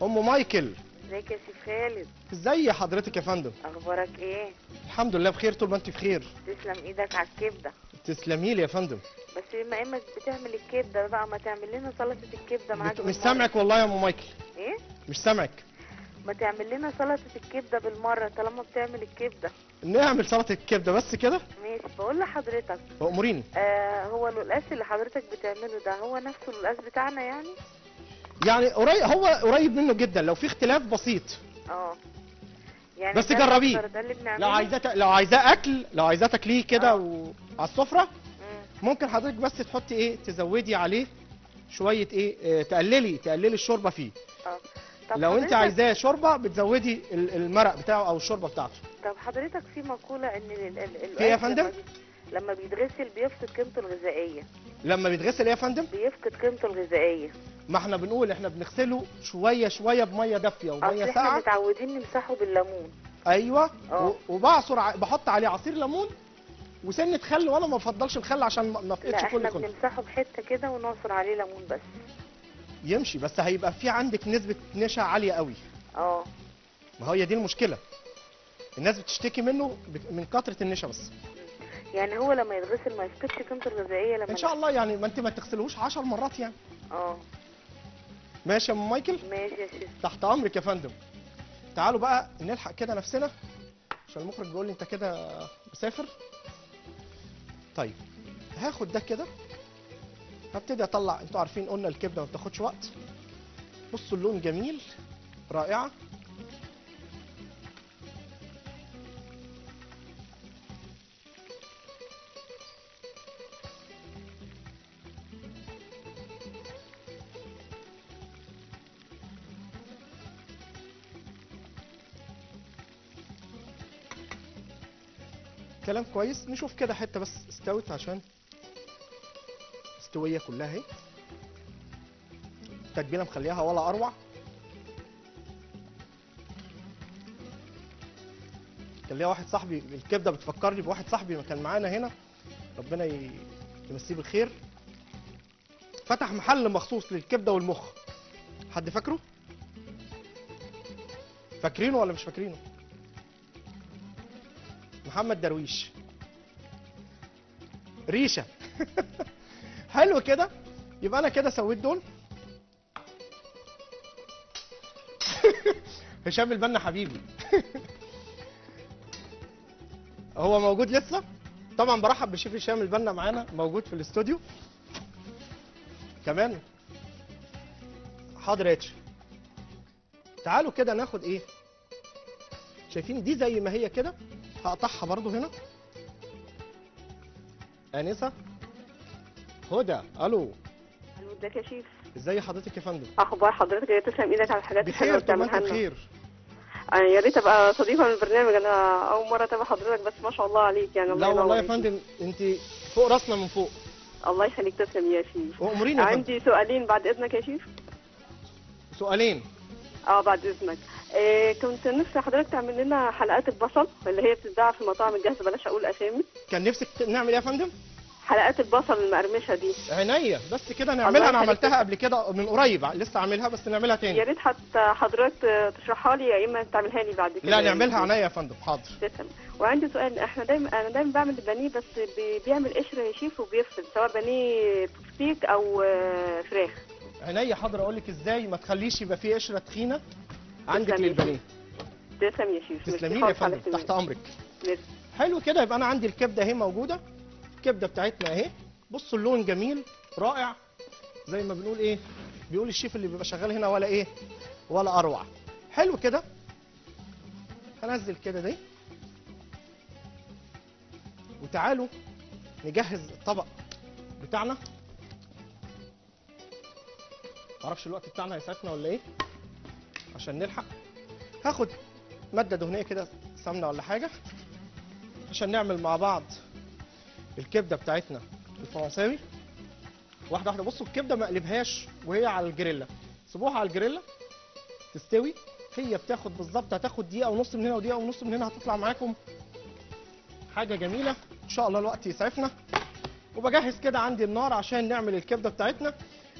ام مايكل، ازيك يا سي خالد؟ ازي حضرتك يا فندم؟ اخبارك ايه؟ الحمد لله بخير طول ما انت بخير. تسلم ايدك على الكبده. تسلمي لي يا فندم. بس بما انك بتعمل الكبده بقى ما تعمل لنا سلطه الكبده معاك مش بالمرة. سامعك والله يا ام مايكل. ايه؟ مش سامعك. ما تعمل لنا سلطه الكبده بالمره طالما بتعمل الكبده. نعمل سلطه الكبده بس كده. ماشي. بقول لحضرتك اموريني. هو القلقاس اللي حضرتك بتعمله ده هو نفس القلقاس بتاعنا يعني؟ يعني قريب، هو قريب منه جدا، لو في اختلاف بسيط. يعني بس ده جربيه. الأكتر ده اللي بنعمله؟ لو عايزاه اكل، لو عايزاه تاكليه كده على السفره، ممكن حضرتك بس تحطي ايه، تزودي عليه شويه ايه، تقللي الشوربه فيه. طب لو انت حضرتك- عايزاه شوربه بتزودي المرق بتاعه او الشوربه بتاعته. طب حضرتك في مقوله ان في ايه يا فندم؟ لما بيتغسل بيفقد قيمته الغذائيه. لما بيتغسل ايه يا فندم؟ بيفقد قيمته الغذائيه. ما احنا بنقول احنا بنغسله شويه شويه بميه دافيه اصل وميه احنا ساقعه. متعودين نمسحه بالليمون. ايوه. اه. وبعصر بحط عليه عصير ليمون وسنه خل، وانا ما بفضلش الخل عشان ما افقدش لا كل احنا كل. بنمسحه بحته كده ونعصر عليه ليمون بس. يمشي، بس هيبقى في عندك نسبه نشا عاليه قوي. اه. ما هي دي المشكله، الناس بتشتكي منه من كتره النشا بس. يعني هو لما يتغسل ما يفقدش قيمته الغذائيه لما ان شاء الله يعني، ما انت ما تغسلهوش 10 مرات يعني. اه. ماشي يا ام مايكل. ماشي يا شيخ. تحت امرك يا فندم. تعالوا بقى نلحق كده نفسنا عشان المخرج بيقول لي انت كده مسافر. طيب هاخد ده كده، هبتدي اطلع. انتوا عارفين قلنا الكبده ما بتاخدش وقت. بصوا اللون جميل، رائعه. كلام كويس. نشوف كده حته بس استوت عشان مستويه كلها اهي. التتبيله مخليها ولا اروع. كان ليا واحد صاحبي، الكبده بتفكرني بواحد صاحبي كان معانا هنا، ربنا يمسيه بالخير، فتح محل مخصوص للكبده والمخ. حد فاكره؟ فاكرينه ولا مش فاكرينه؟ محمد درويش ريشه. حلو كده. يبقى انا كده سويت دول. هشام البنا حبيبي. هو موجود لسه؟ طبعا برحب بشيف هشام البنا معانا موجود في الاستوديو كمان. حاضر يا اتش. تعالوا كده ناخد ايه، شايفين دي زي ما هي كده، هقطعها برضو هنا. انسه، هدى، الو. الو ازيك يا شيف؟ ازي حضرتك يا فندم؟ اخبار حضرتك ايه؟ تسلم ايدك على الحاجات الحلوه بخير، طول ما انت بتعملها لنا. بخير. يا ريت ابقى صديقه للبرنامج، انا اول مره اتابع حضرتك بس ما شاء الله عليك يعني. لا الله والله يا ينور فيك. فندم انت فوق راسنا من فوق. الله يخليك، تسلم يا شيف. واموريني يا فندم. عندي سؤالين بعد اذنك يا شيف. سؤالين. بعد اذنك. كنت نفسي حضرتك تعمل لنا حلقات البصل اللي هي بتتباع في المطاعم الجاهزه، بلاش اقول اسامي. كان نفسك نعمل ايه يا فندم؟ حلقات البصل المقرمشه دي. عينيا، بس كده نعملها. انا يخليك عملتها تسلم. قبل كده من قريب، لسه عاملها بس نعملها تاني. يا ريت حتى حضرتك تشرحها لي يا اما تعملها لي بعد كده. لا نعملها عينيا يا فندم، حاضر. تسلم. وعندي سؤال، انا دايما بعمل بانيه بس بيعمل قشره يا شيف وبيفصل، سواء بانيه ستيك او فراخ. عينيا حاضر، اقول لك ازاي ما تخليش يبقى فيه قشره تخينه عندك تسلم يا للبانيه. تسلم يا شيف. تسلمي لي يا فندم، تحت امرك. ميرسي. حلو كده. يبقى انا عندي الكبده اهي موجوده، الكبده بتاعتنا اهي. بصوا اللون جميل رائع، زي ما بنقول ايه، بيقول الشيف اللي بيبقى شغال هنا ولا ايه ولا اروع. حلو كده. هنزل كده دي، وتعالوا نجهز الطبق بتاعنا. معرفش الوقت بتاعنا هيسعفنا ولا ايه عشان نلحق. هاخد ماده دهنيه كده، سمنه ولا حاجه، عشان نعمل مع بعض الكبده بتاعتنا الفرنساوي. واحده واحده. بصوا الكبده ما اقلبهاش وهي على الجريلا، سيبوها على الجريلا تستوي. هي بتاخد بالظبط، هتاخد دقيقه ونص من هنا ودقيقه ونص من هنا، هتطلع معاكم حاجه جميله ان شاء الله. الوقت يسعفنا. وبجهز كده عندي النار عشان نعمل الكبده بتاعتنا.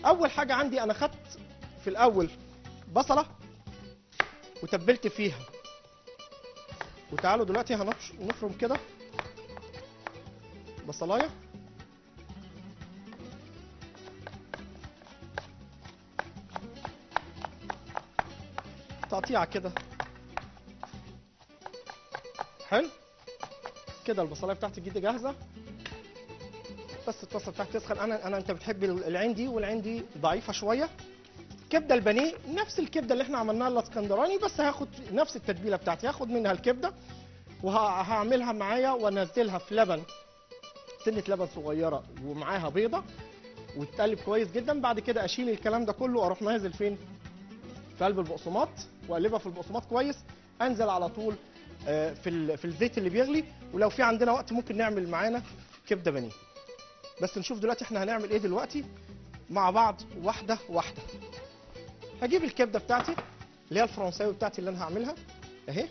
اول حاجه عندي انا خدت في الاول بصله وتبلت فيها، وتعالوا دلوقتي هنفرم كده بصلايه. تقطيعه كده. حلو كده. البصلايه بتاعتي جديده جاهزه، بس الطاسه بتاعتي تسخن. انت بتحب العين دي، والعين دي ضعيفه شويه. كبده البانيه نفس الكبده اللي احنا عملناها الاسكندراني، بس هاخد نفس التتبيله بتاعتي، هاخد منها الكبده وهعملها معايا وانزلها في لبن، سنه لبن صغيره ومعاها بيضه، وتقلب كويس جدا. بعد كده اشيل الكلام ده كله واروح نازل فين؟ في قلب البقسماط، واقلبها في البقسماط كويس. انزل على طول في الزيت اللي بيغلي. ولو في عندنا وقت ممكن نعمل معانا كبده بانيه. بس نشوف دلوقتي احنا هنعمل ايه دلوقتي مع بعض واحده واحده. هجيب الكبده بتاعتي اللي هي الفرنساوي بتاعتي اللي انا هعملها اهي.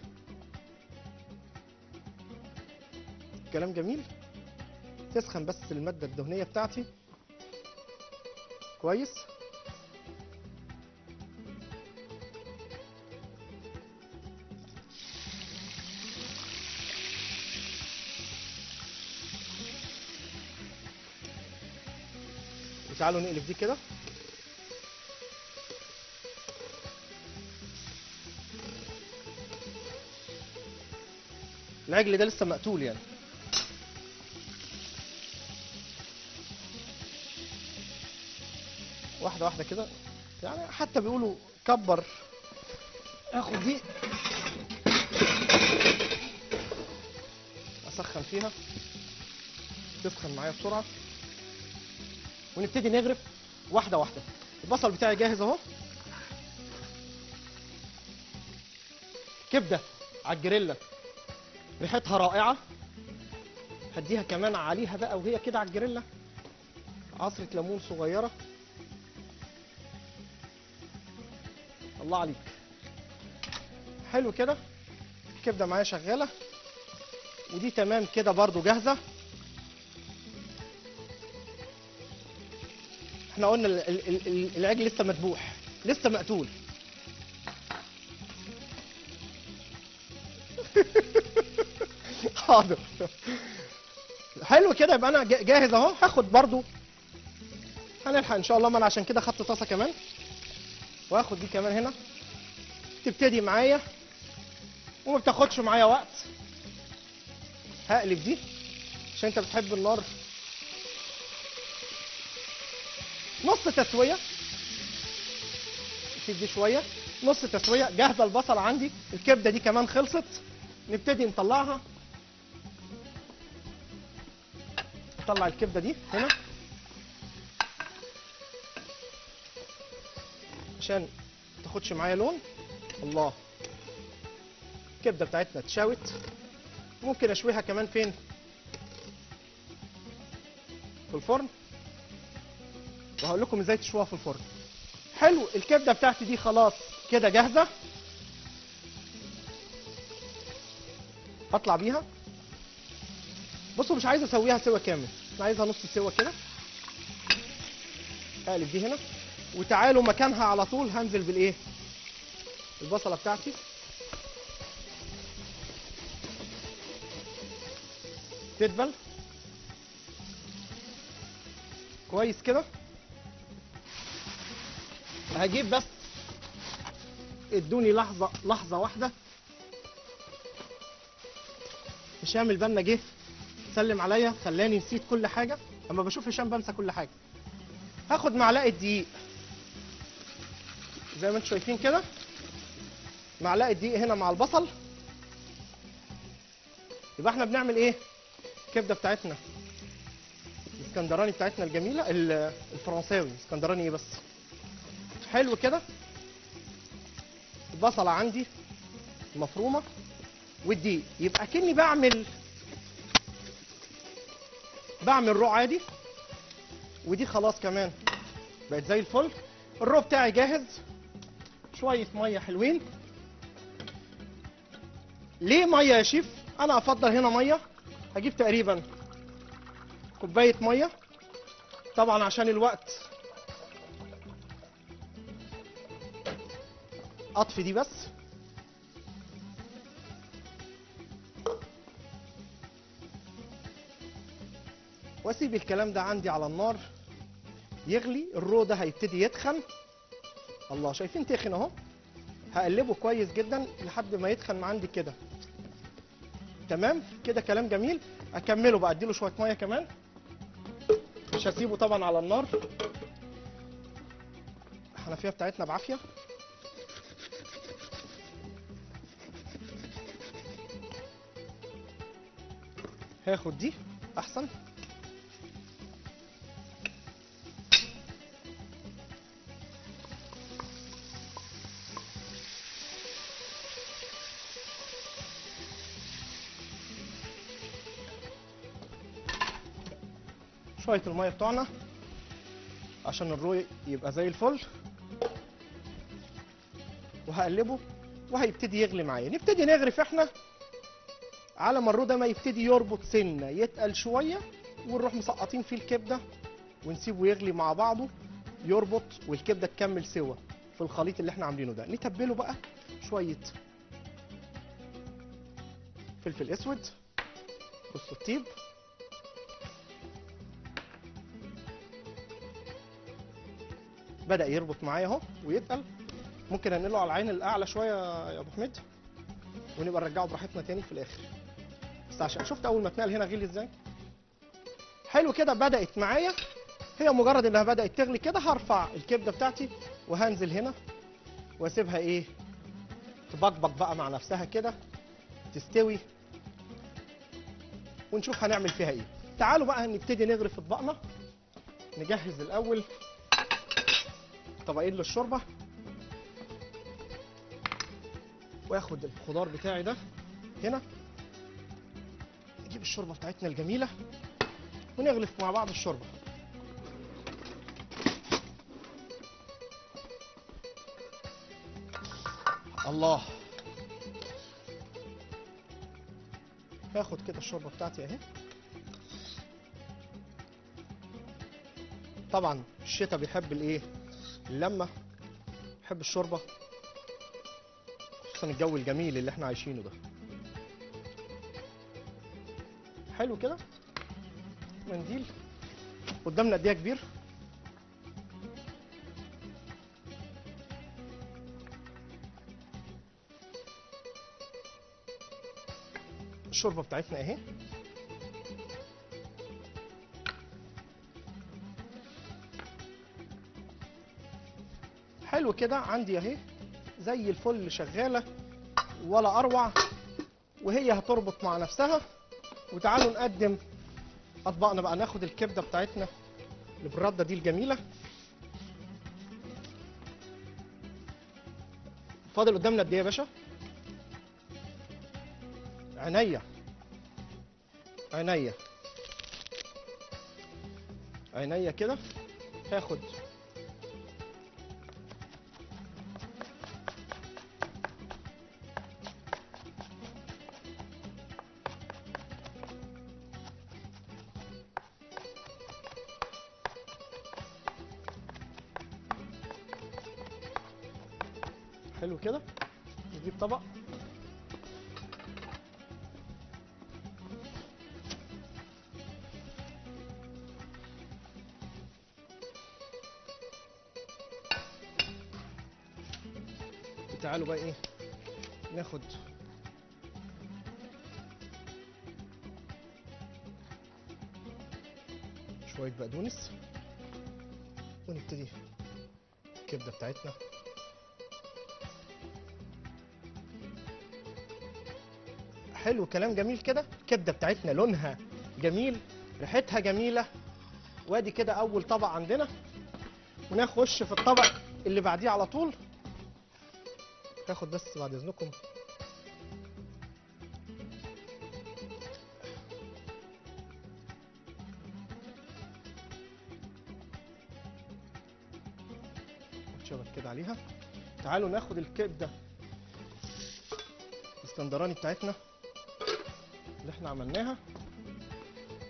كلام جميل. تسخن بس الماده الدهنيه بتاعتي كويس. وتعالوا نقلب دي كده. العجل ده لسه مقتول يعني. واحده واحده كده يعني، حتى بيقولوا كبر. اخد دي اسخن فيها تسخن معايا بسرعه، ونبتدي نغرف واحده واحده. البصل بتاعي جاهز اهو. كبده على الجريلا ريحتها رائعه. هديها كمان عليها بقى وهي كده على الجريلا عصره ليمون صغيره. الله عليك، حلو كده. الكبده معايا شغاله، ودي تمام كده برضو جاهزه. احنا قلنا العجل لسه مذبوح لسه مقتول. حاضر. حلو كده، يبقى انا جاهز اهو. هاخد برضو، هنلحق ان شاء الله، ما انا عشان كده خدت طاسه كمان، واخد دي كمان هنا. تبتدي معايا وما بتاخدش معايا وقت. هقلب دي عشان انت بتحب النار نص تسويه. تدي شويه نص تسويه. جاهزه البصل عندي، الكبده دي كمان خلصت. نبتدي نطلعها. نطلع الكبده دي هنا عشان ما تاخدش معايا لون. الله، الكبده بتاعتنا اتشوت. ممكن اشويها كمان فين؟ في الفرن، وهقول لكم ازاي تشويها في الفرن. حلو، الكبده بتاعتي دي خلاص كده جاهزه. هطلع بيها. بصوا مش عايز اسويها سوا كامل، انا عايزها نص سوا كده. اقلب دي هنا، وتعالوا مكانها على طول هنزل بالايه؟ البصله بتاعتي. تدبل كويس كده. هجيب بس، ادوني لحظه واحده. هشام البنا جه سلم عليا، خلاني نسيت كل حاجه. اما بشوف هشام بنسى كل حاجه. هاخد معلقه دقيق زي ما انتم شايفين كده. معلقه دقيق هنا مع البصل. يبقى احنا بنعمل ايه؟ الكبده بتاعتنا الاسكندراني بتاعتنا الجميله، الفرنساوي اسكندراني ايه بس. حلو كده. البصله عندي مفرومه والدقيق، يبقى كأني بعمل رو عادي. ودي خلاص كمان بقت زي الفل. الرو بتاعي جاهز. شويه ميه حلوين. ليه ميه يا شيف؟ انا افضل هنا ميه. هجيب تقريبا كوبايه ميه، طبعا عشان الوقت. اطفي دي بس. واسيب الكلام ده عندي على النار يغلي. الرو ده هيبتدي يتخن. الله، شايفين تخن اهو. هقلبه كويس جدا لحد ما يتخن عندي كده. تمام كده، كلام جميل. اكمله بقى، اديله شويه ميه كمان. مش هسيبه طبعا على النار. الحنفيه بتاعتنا بعافيه. هاخد دي احسن. شويه الميه بتوعنا عشان الرو يبقى زي الفل. وهقلبه وهيبتدي يغلي معايا. نبتدي نغرف احنا على ما الرو ده ما يبتدي يربط سنه يتقل شويه، ونروح مسقطين فيه الكبده ونسيبه يغلي مع بعضه يربط، والكبده تكمل سوا في الخليط اللي احنا عاملينه ده. نتبله بقى شويه فلفل اسود، بصوا الطيب، بدأ يربط معايا اهو ويتقل. ممكن انقله على العين الاعلى شويه يا ابو حميد، ونبقى نرجعه براحتنا تاني في الاخر. بس عشان شفت اول ما اتنقل هنا غلي ازاي. حلو كده، بدأت معايا. هي مجرد انها بدأت تغلي كده هرفع الكبده بتاعتي وهنزل هنا واسيبها ايه تبقبق بقى مع نفسها كده تستوي، ونشوف هنعمل فيها ايه. تعالوا بقى نبتدي نغرف اطباقنا. نجهز الاول طبقين للشوربه، واخد الخضار بتاعي ده هنا، نجيب الشوربه بتاعتنا الجميله ونغلف مع بعض الشوربه. الله، هاخد كده الشوربه بتاعتي اهي. طبعا الشتاء بيحب الايه، اللمه، بيحب الشوربه، خصوصا الجو الجميل اللي احنا عايشينه ده. حلو كده، منديل قدامنا قد ايه كبير. الشوربه بتاعتنا اهي. حلو كده، عندي اهي زي الفل شغاله ولا اروع، وهي هتربط مع نفسها. وتعالوا نقدم اطباقنا بقى. ناخد الكبده بتاعتنا اللي بالرده دي الجميله. فاضل قدامنا قد ايه يا باشا؟ عينيا عينيا عينيا كده. هاخد حلو كده، نجيب طبق تعالوا بقى ايه ناخد شويه بقدونس ونبتدي الكبده بتاعتنا. حلو، كلام جميل كده. الكبده بتاعتنا لونها جميل، ريحتها جميله. وادي كده اول طبق عندنا، ونخش في الطبق اللي بعديه على طول. هاخد بس بعد اذنكم شبك كده عليها. تعالوا ناخد الكبده الاسكندراني بتاعتنا اللي احنا عملناها،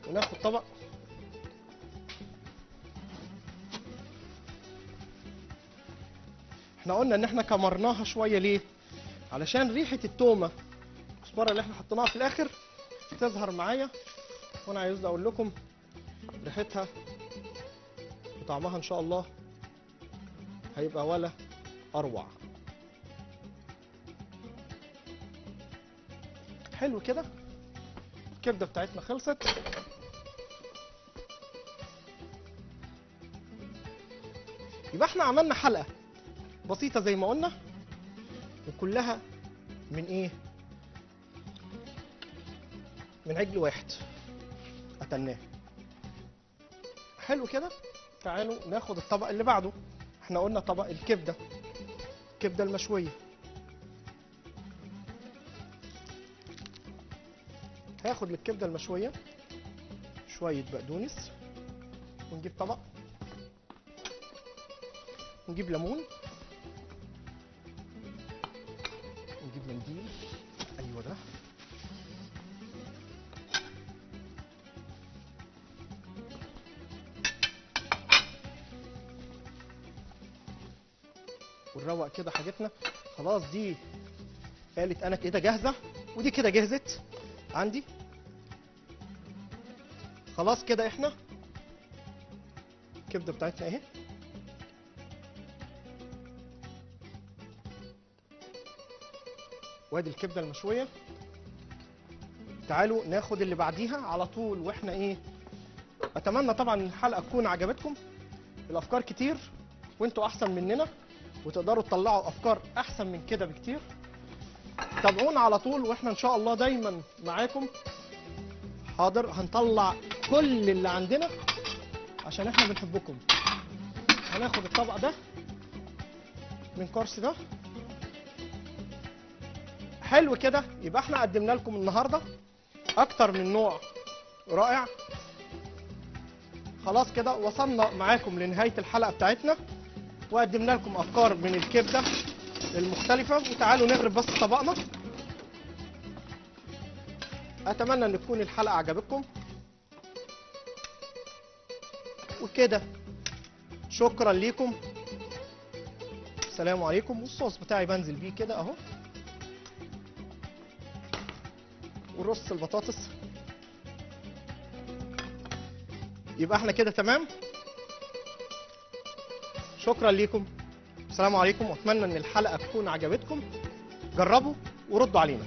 وناخد طبق احنا قلنا ان احنا كمرناها شويه. ليه؟ علشان ريحه التومه الكزبره اللي احنا حطيناها في الاخر تظهر معايا. وانا عايز اقول لكم ريحتها وطعمها ان شاء الله هيبقى ولا اروع. حلو كده، الكبده بتاعتنا خلصت. يبقى احنا عملنا حلقه بسيطه زي ما قلنا، وكلها من ايه؟ من عجل واحد قتلناه. حلو كده، تعالوا ناخد الطبق اللي بعده. احنا قلنا طبق الكبده، الكبده المشويه. هاخد للكبده المشويه شويه بقدونس، ونجيب طبق، نجيب ليمون، نجيب منديل، ايوه ده، ونروق كده حاجتنا. خلاص دي قالت انا كده جاهزه، ودي كده جهزت عندي. خلاص كده احنا الكبده بتاعتنا اهي. وادي الكبده المشويه. تعالوا ناخد اللي بعديها على طول. واحنا ايه، اتمنى طبعا الحلقه تكون عجبتكم. الافكار كتير وانتوا احسن مننا وتقدروا تطلعوا افكار احسن من كده بكتير. تابعونا على طول واحنا ان شاء الله دايما معاكم. حاضر، هنطلع كل اللي عندنا عشان احنا بنحبكم. هناخد الطبق ده من كورس ده. حلو كده، يبقى احنا قدمنا لكم النهارده اكتر من نوع رائع. خلاص كده وصلنا معاكم لنهايه الحلقه بتاعتنا، وقدمنا لكم افكار من الكبده المختلفه. وتعالوا نغرب بس طبقنا. اتمنى ان تكون الحلقه عجبتكم. وكده شكرا ليكم. السلام عليكم. والصوص بتاعي بنزل بيه كده اهو، ورص البطاطس. يبقى احنا كده تمام. شكرا ليكم. السلام عليكم، واتمنى ان الحلقه تكون عجبتكم. جربوا وردوا علينا.